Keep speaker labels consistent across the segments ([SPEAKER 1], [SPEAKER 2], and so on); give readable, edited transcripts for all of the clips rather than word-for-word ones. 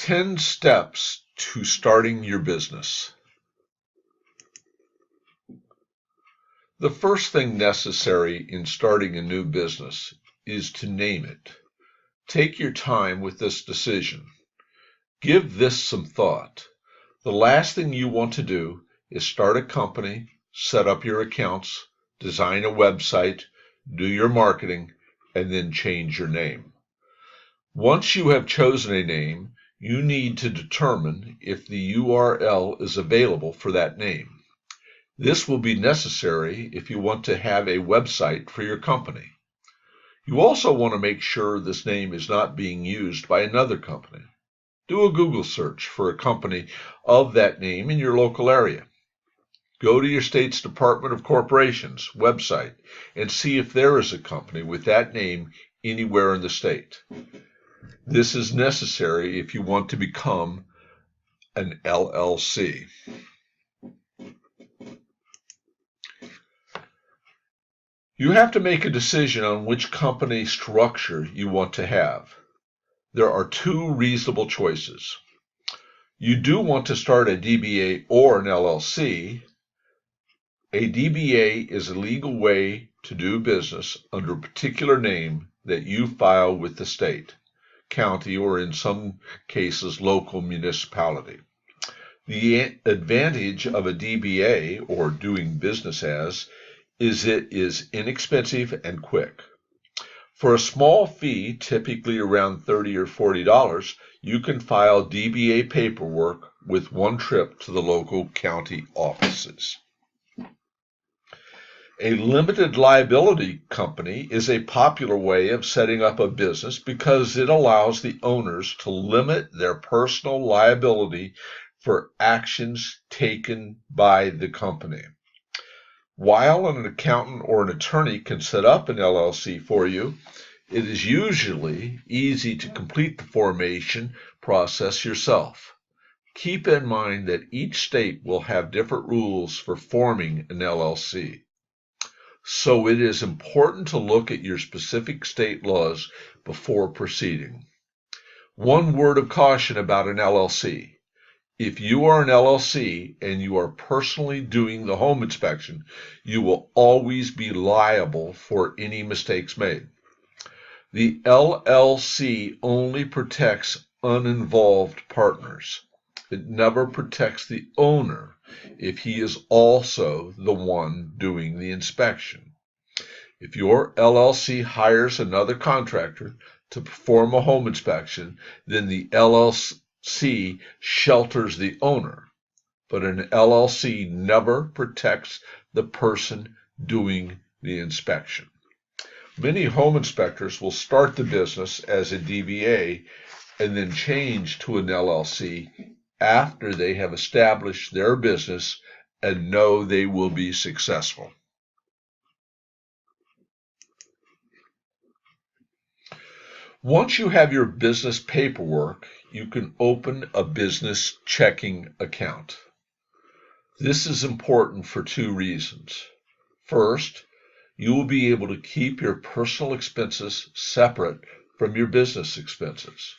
[SPEAKER 1] 10 steps to starting your business. The first thing necessary in starting a new business is to name it. Take your time with this decision. Give this some thought. The last thing you want to do is start a company, set up your accounts, design a website, do your marketing, and then change your name. Once you have chosen a name, you need to determine if the URL is available for that name. This will be necessary if you want to have a website for your company. You also want to make sure this name is not being used by another company. Do a Google search for a company of that name in your local area. Go to your state's Department of Corporations website and see if there is a company with that name anywhere in the state. This is necessary if you want to become an LLC. You have to make a decision on which company structure you want to have. There are two reasonable choices. You do want to start a DBA or an LLC. A DBA is a legal way to do business under a particular name that you file with the state, county, or in some cases, local municipality. The advantage of a DBA, or doing business as, is it is inexpensive and quick. For a small fee, typically around $30 or $40, you can file DBA paperwork with one trip to the local county offices. A limited liability company is a popular way of setting up a business because it allows the owners to limit their personal liability for actions taken by the company. While an accountant or an attorney can set up an LLC for you, it is usually easy to complete the formation process yourself. Keep in mind that each state will have different rules for forming an LLC. So it is important to look at your specific state laws before proceeding. One word of caution about an LLC. If you are an LLC and you are personally doing the home inspection, you will always be liable for any mistakes made. The LLC only protects uninvolved partners. It never protects the owner if he is also the one doing the inspection. If your LLC hires another contractor to perform a home inspection, then the LLC shelters the owner, but an LLC never protects the person doing the inspection. Many home inspectors will start the business as a DBA and then change to an LLC after they have established their business and know they will be successful. Once you have your business paperwork, you can open a business checking account. This is important for two reasons. First, you will be able to keep your personal expenses separate from your business expenses.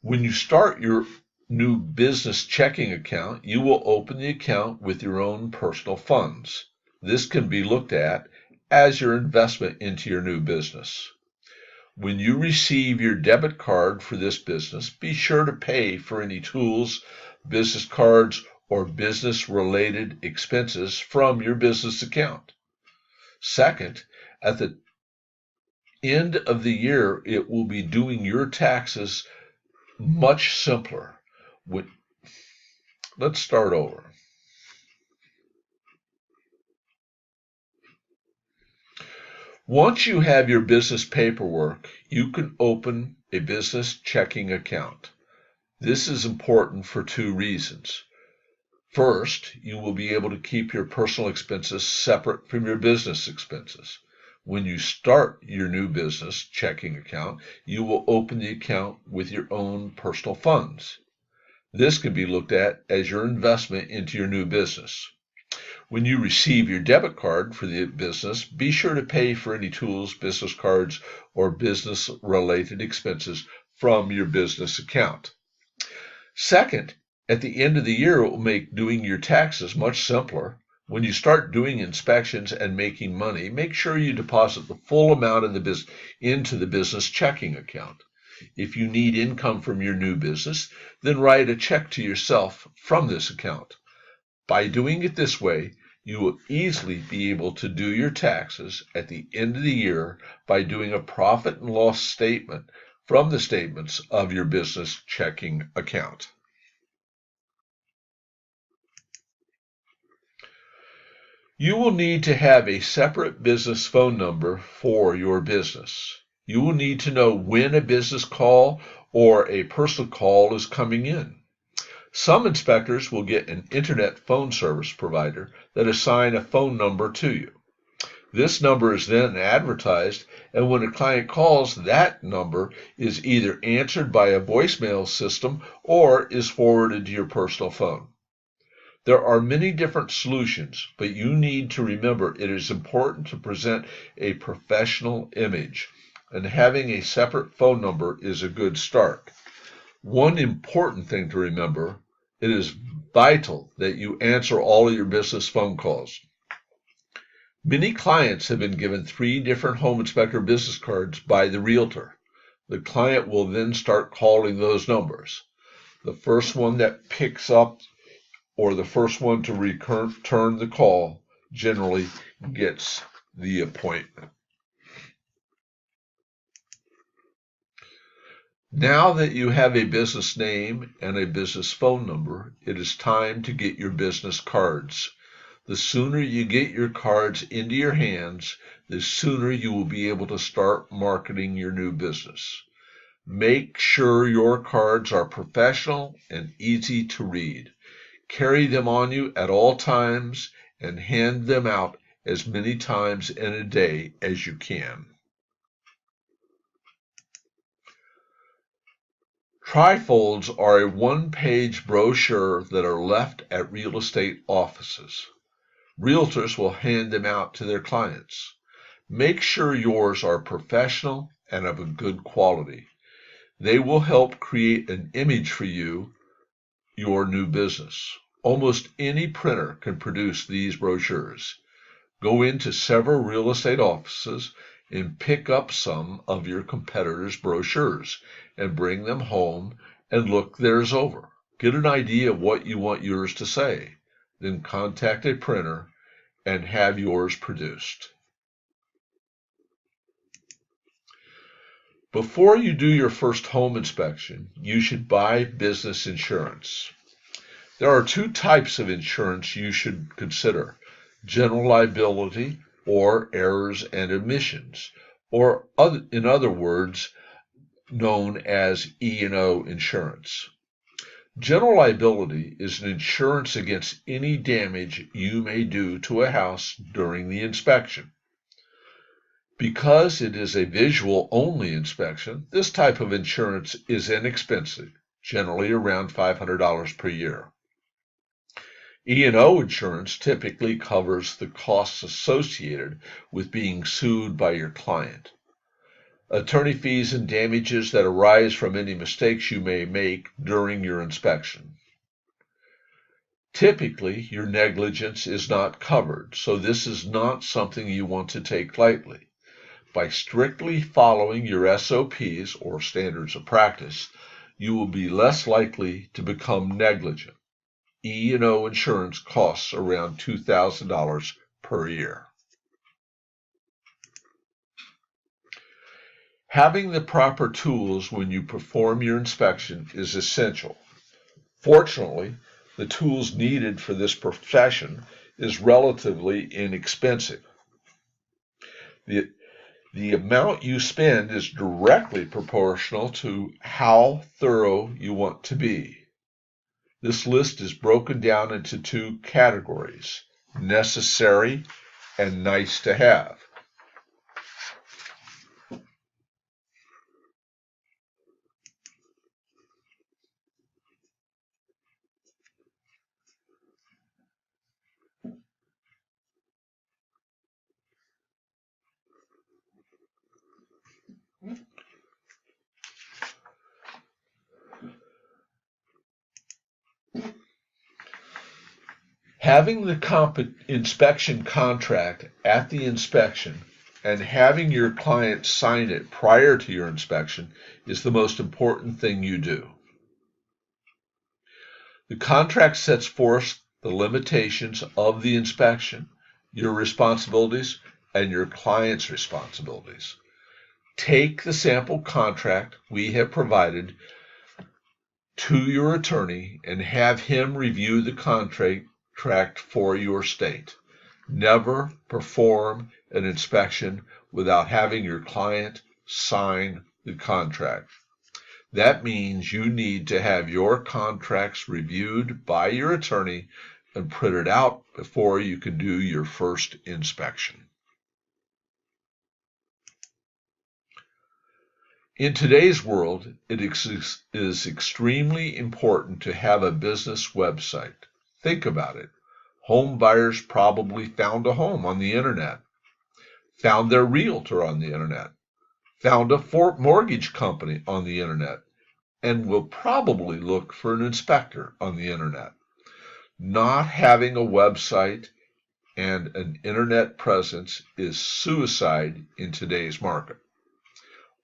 [SPEAKER 1] When you start your new business checking account, you will open the account with your own personal funds. This can be looked at as your investment into your new business. When you receive your debit card for this business, be sure to pay for any tools, business cards, or business-related expenses from your business account. Second, at the end of the year, it will be doing your taxes much simpler. Let's start over. Once you have your business paperwork, you can open a business checking account. This is important for two reasons. First, you will be able to keep your personal expenses separate from your business expenses. When you start your new business checking account, you will open the account with your own personal funds. This can be looked at as your investment into your new business. When you receive your debit card for the business, be sure to pay for any tools, business cards, or business-related expenses from your business account. Second, at the end of the year, it will make doing your taxes much simpler. When you start doing inspections and making money, make sure you deposit the full amount into the business checking account. If you need income from your new business, then write a check to yourself from this account. By doing it this way, you will easily be able to do your taxes at the end of the year by doing a profit and loss statement from the statements of your business checking account. You will need to have a separate business phone number for your business. You will need to know when a business call or a personal call is coming in. Some inspectors will get an internet phone service provider that assign a phone number to you. This number is then advertised, and when a client calls, that number is either answered by a voicemail system or is forwarded to your personal phone. There are many different solutions, but you need to remember it is important to present a professional image, and having a separate phone number is a good start. One important thing to remember: it is vital that you answer all of your business phone calls. Many clients have been given 3 different home inspector business cards by the realtor. The client will then start calling those numbers. The first one that picks up or the first one to return the call generally gets the appointment. Now that you have a business name and a business phone number, it is time to get your business cards. The sooner you get your cards into your hands, the sooner you will be able to start marketing your new business. Make sure your cards are professional and easy to read. Carry them on you at all times and hand them out as many times in a day as you can. Trifolds are a one-page brochure that are left at real estate offices. Realtors will hand them out to their clients. Make sure yours are professional and of a good quality. They will help create an image for you, your new business. Almost any printer can produce these brochures. Go into several real estate offices and pick up some of your competitors' brochures and bring them home and look theirs over. Get an idea of what you want yours to say. Then contact a printer and have yours produced. Before you do your first home inspection, you should buy business insurance. There are 2 types of insurance you should consider: general liability or errors and omissions, or in other words, known as E&O insurance. General liability is an insurance against any damage you may do to a house during the inspection. Because it is a visual-only inspection, this type of insurance is inexpensive, generally around $500 per year. E&O insurance typically covers the costs associated with being sued by your client. Attorney fees and damages that arise from any mistakes you may make during your inspection. Typically, your negligence is not covered, so this is not something you want to take lightly. By strictly following your SOPs, or standards of practice, you will be less likely to become negligent. E&O insurance costs around $2,000 per year. Having the proper tools when you perform your inspection is essential. Fortunately, the tools needed for this profession is relatively inexpensive. The amount you spend is directly proportional to how thorough you want to be. This list is broken down into 2 categories: necessary and nice to have. Having the inspection contract at the inspection and having your client sign it prior to your inspection is the most important thing you do. The contract sets forth the limitations of the inspection, your responsibilities, and your client's responsibilities. Take the sample contract we have provided to your attorney and have him review the contract for your state. Never perform an inspection without having your client sign the contract. That means you need to have your contracts reviewed by your attorney and printed out before you can do your first inspection. In today's world, it is extremely important to have a business website. Think about it. Home buyers probably found a home on the internet, found their realtor on the internet, found a mortgage company on the internet, and will probably look for an inspector on the internet. Not having a website and an internet presence is suicide in today's market.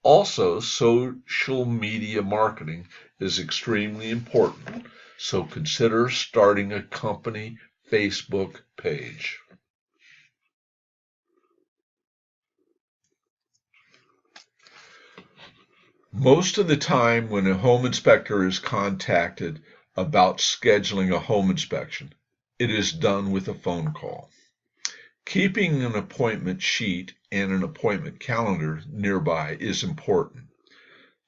[SPEAKER 1] Also, social media marketing is extremely important, so consider starting a company Facebook page. Most of the time when a home inspector is contacted about scheduling a home inspection, it is done with a phone call. Keeping an appointment sheet and an appointment calendar nearby is important.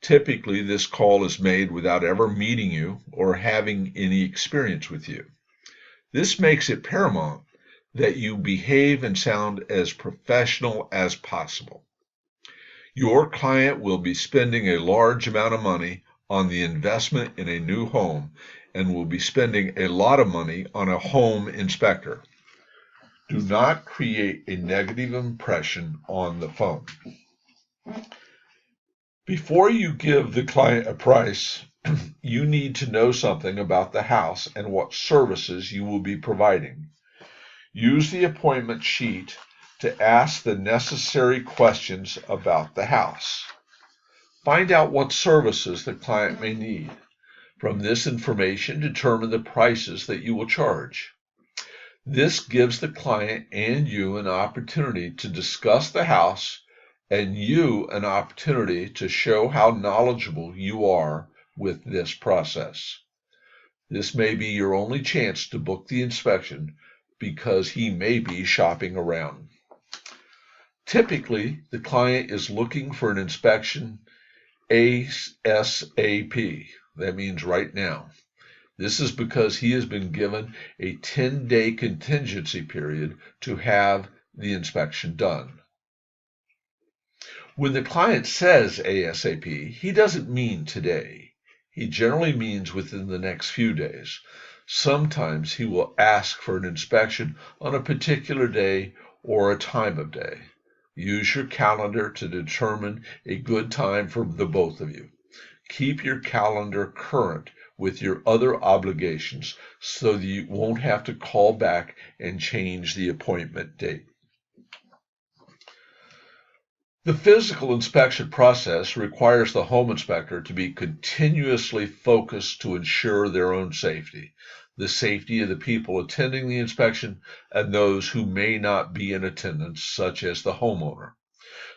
[SPEAKER 1] Typically, this call is made without ever meeting you or having any experience with you. This makes it paramount that you behave and sound as professional as possible. Your client will be spending a large amount of money on the investment in a new home and will be spending a lot of money on a home inspector. Do not create a negative impression on the phone. Before you give the client a price, you need to know something about the house and what services you will be providing. Use the appointment sheet to ask the necessary questions about the house. Find out what services the client may need. From this information, determine the prices that you will charge. This gives the client and you an opportunity to discuss the house and you an opportunity to show how knowledgeable you are with this process. This may be your only chance to book the inspection because he may be shopping around. Typically, the client is looking for an inspection ASAP. That means right now. This is because he has been given a 10-day contingency period to have the inspection done. When the client says ASAP, he doesn't mean today. He generally means within the next few days. Sometimes he will ask for an inspection on a particular day or a time of day. Use your calendar to determine a good time for the both of you. Keep your calendar current with your other obligations so that you won't have to call back and change the appointment date. The physical inspection process requires the home inspector to be continuously focused to ensure their own safety, the safety of the people attending the inspection, and those who may not be in attendance, such as the homeowner.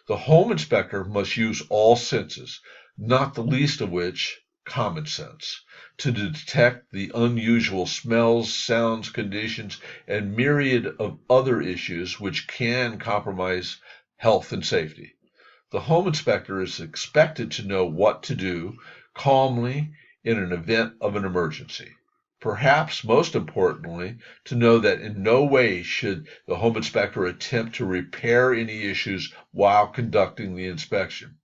[SPEAKER 1] The home inspector must use all senses, not the least of which common sense, to detect the unusual smells, sounds, conditions, and myriad of other issues which can compromise health and safety. The home inspector is expected to know what to do calmly in an event of an emergency. Perhaps most importantly, to know that in no way should the home inspector attempt to repair any issues while conducting the inspection.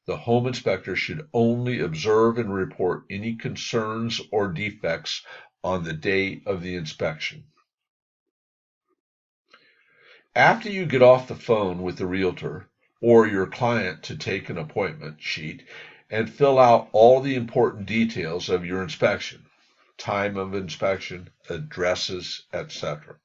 [SPEAKER 1] The home inspector should only observe and report any concerns or defects on the day of the inspection. After you get off the phone with the realtor or your client to take an appointment sheet and fill out all the important details of your inspection, time of inspection, addresses, etc.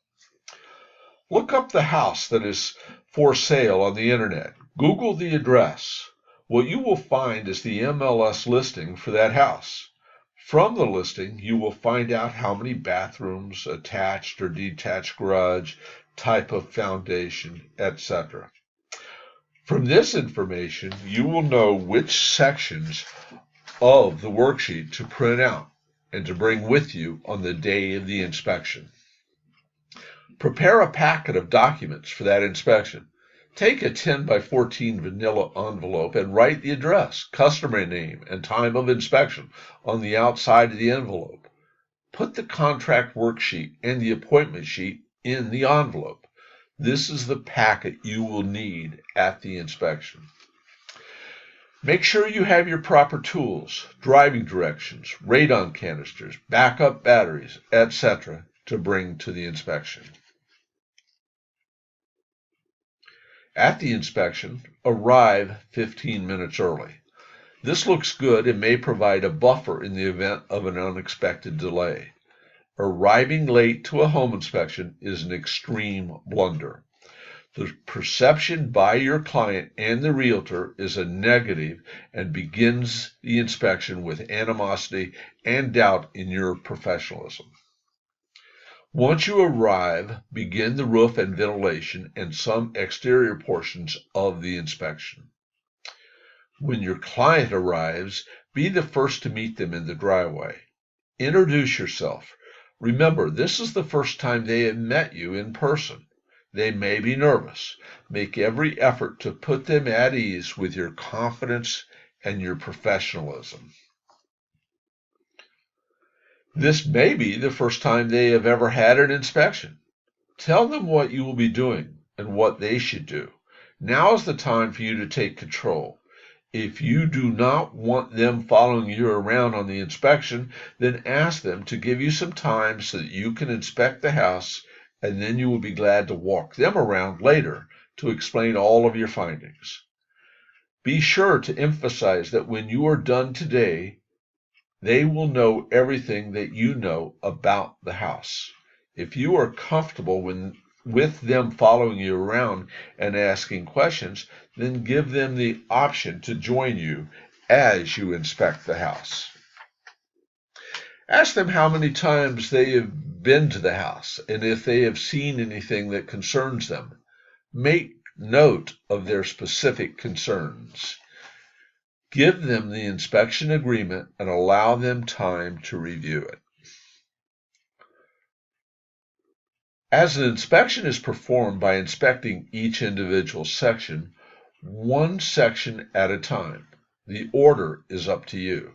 [SPEAKER 1] Look up the house that is for sale on the internet. Google the address. What you will find is the MLS listing for that house. From the listing, you will find out how many bathrooms, attached or detached garage, type of foundation, etc. From this information, you will know which sections of the worksheet to print out and to bring with you on the day of the inspection. Prepare a packet of documents for that inspection. Take a 10 by 14 vanilla envelope and write the address, customer name, and time of inspection on the outside of the envelope. Put the contract worksheet and the appointment sheet in the envelope. This is the packet you will need at the inspection. Make sure you have your proper tools, driving directions, radon canisters, backup batteries, etc. to bring to the inspection. At the inspection, arrive 15 minutes early. This looks good and may provide a buffer in the event of an unexpected delay. Arriving late to a home inspection is an extreme blunder. The perception by your client and the realtor is a negative and begins the inspection with animosity and doubt in your professionalism. Once you arrive, begin the roof and ventilation and some exterior portions of the inspection. When your client arrives, be the first to meet them in the driveway. Introduce yourself. Remember, this is the first time they have met you in person. They may be nervous. Make every effort to put them at ease with your confidence and your professionalism. This may be the first time they have ever had an inspection. Tell them what you will be doing and what they should do. Now is the time for you to take control. If you do not want them following you around on the inspection, then ask them to give you some time so that you can inspect the house, and then you will be glad to walk them around later to explain all of your findings. Be sure to emphasize that when you are done today, they will know everything that you know about the house. If you are comfortable with them following you around and asking questions, then give them the option to join you as you inspect the house. Ask them how many times they have been to the house and if they have seen anything that concerns them. Make note of their specific concerns. Give them the inspection agreement and allow them time to review it. As an inspection is performed by inspecting each individual section, one section at a time, the order is up to you.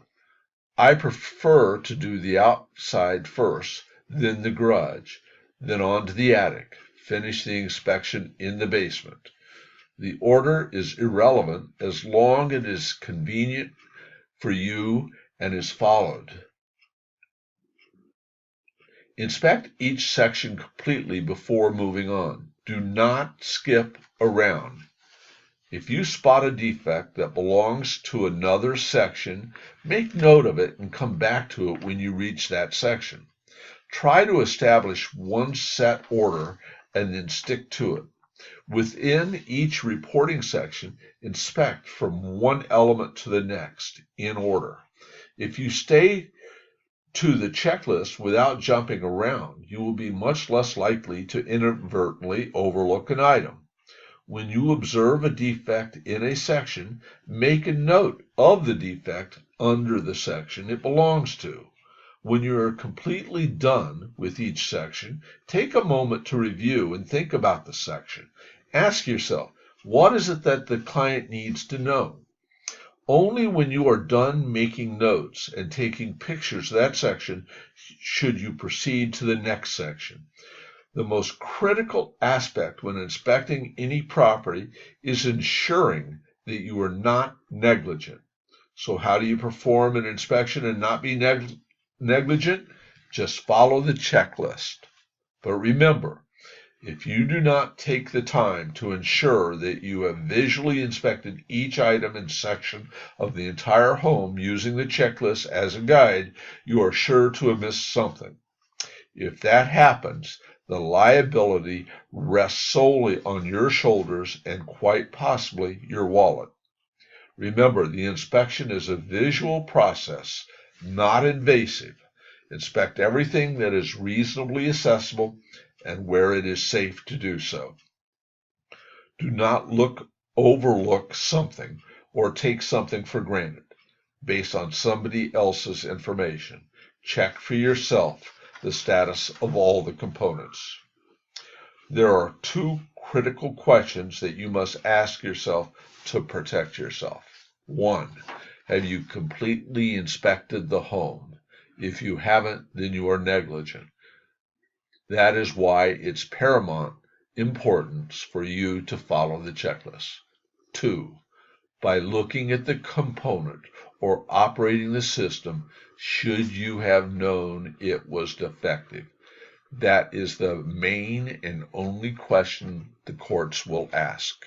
[SPEAKER 1] I prefer to do the outside first, then the garage, then on to the attic, finish the inspection in the basement. The order is irrelevant as long as it is convenient for you and is followed. Inspect each section completely before moving on. Do not skip around. If you spot a defect that belongs to another section, make note of it and come back to it when you reach that section. Try to establish one set order and then stick to it. Within each reporting section, inspect from one element to the next in order. If you stay to the checklist without jumping around, you will be much less likely to inadvertently overlook an item. When you observe a defect in a section, make a note of the defect under the section it belongs to. When you are completely done with each section, take a moment to review and think about the section. Ask yourself, what is it that the client needs to know? Only when you are done making notes and taking pictures of that section should you proceed to the next section. The most critical aspect when inspecting any property is ensuring that you are not negligent. So how do you perform an inspection and not be negligent? Just follow the checklist. But remember, If you do not take the time to ensure that you have visually inspected each item and section of the entire home using the checklist as a guide, you are sure to have missed something. If that happens, the liability rests solely on your shoulders and quite possibly your wallet. Remember, the inspection is a visual process, not invasive. Inspect everything that is reasonably accessible and where it is safe to do so. Do not overlook something or take something for granted based on somebody else's information. Check for yourself the status of all the components. There are two critical questions that you must ask yourself to protect yourself. 1. Have you completely inspected the home? If you haven't, then you are negligent. That is why it's paramount importance for you to follow the checklist. 2. By looking at the component or operating the system, should you have known it was defective? That is the main and only question the courts will ask.